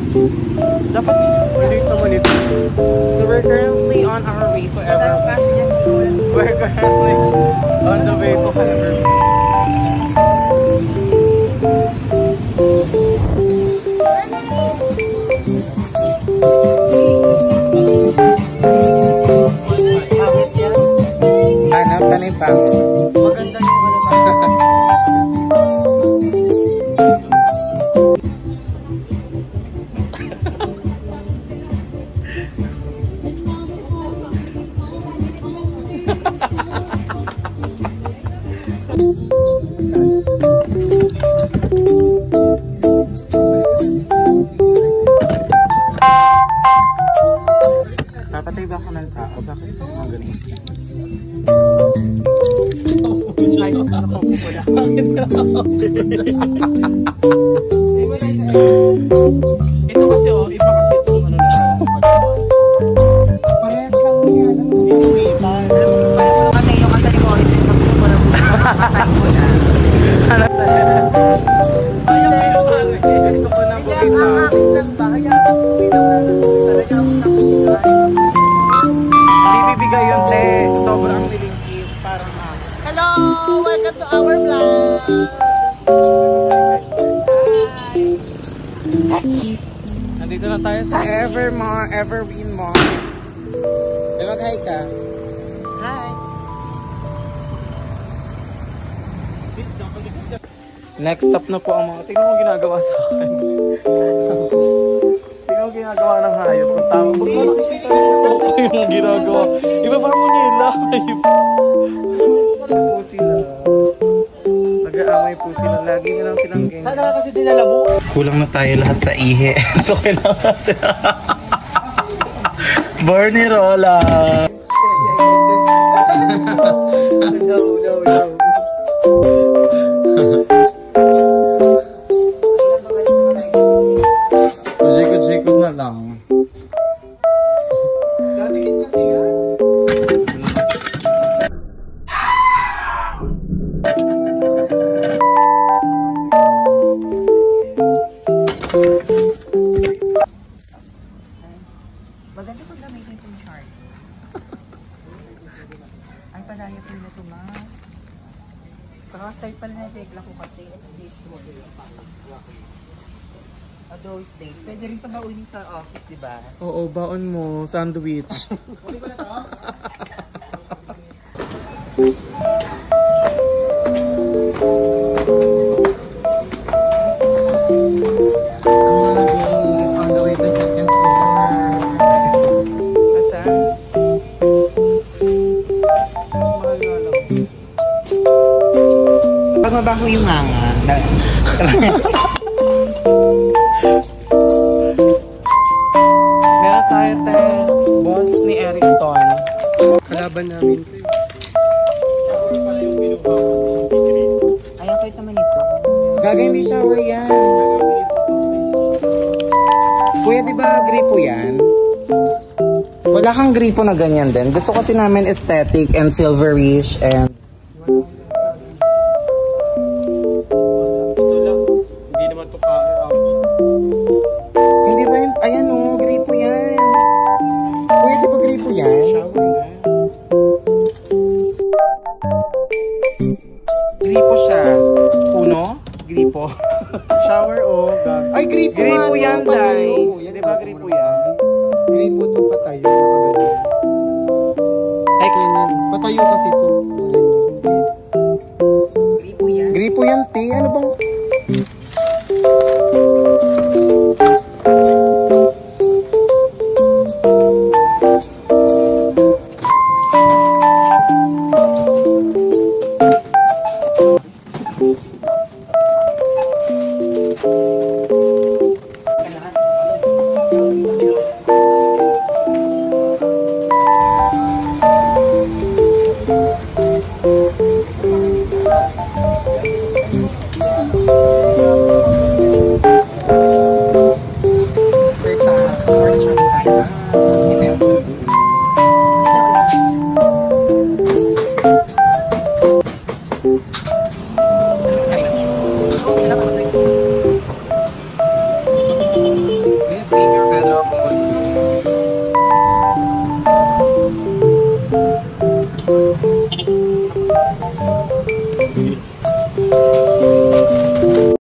Dapat relate naman ito. So we're currently on our way to Evergreen. We're currently on the way to Evergreen. Hanap ka na yung pangit. Maganda yung ano ba? Papatay ba ako ng tao? Bakit ito mga ganun? Ay, ano ko pula? Bakit ka ito kasi iba kasi ito ano na parehas lang yan. Ito iba. Patay yung kanta ni Boris. Patay mo na. Ano talaga? Ayaw mo yung pare. Ito ko na po. Hindi, ang akin lang ba? Kaya sumilaw na talaga ako nakikita. Hindi bibigay yun, te. Sobrang nilingkip. Parang hello! Welcome to our vlog! Nandito na tayo sa Evergreen Mall. Mag-hi ka. Hi! Next stop na po ang mga... Tingnan mo ginagawa sa akin. Tingnan mo ginagawa ng hayop. Kung tama po. Tingnan mo ginagawa. Iba pa mo niya yung live. Po sila. Nag-aamay po sila. Lagi nilang silang ganyan. Sana kasi dinala mo. Kulang na tayo lahat sa ihe. So kailangan natin. Barney Rolla. Jikot na lang. Dadikit kasi yan. Maganda pag gamitin itong chart. Ay, padaya po na ito, ma. Paka-start pala na tekla ko kasi at least mo din yung pasok. Those days. Pwede rin ito baunin sa office, di ba? Oo, baon mo. Sandwich. Huli ko na ito? On the way to second floor. Asan? Pag mabaho yung hanga. Meron tayo boss ni Erickson. Kalaban namin. Ayaw ko naman ito. Gaga, hindi shower yan. Kuya, di ba gripo yan? Wala kang gripo na ganyan din. Gusto kasi namin aesthetic and silverish and... Hindi naman ito kaya. Hindi ba yun? Ayan o, gripo yan. Kuya, di ba gripo yan? Shower na. Gripo siya. Puno? Gripo. Shower o gag. Ay, gripo nga. Gripo yan, Day. Yan, Di ba gripo yan? Gripo to patayo. Nakaganyan. Ay, Patayo kasi to.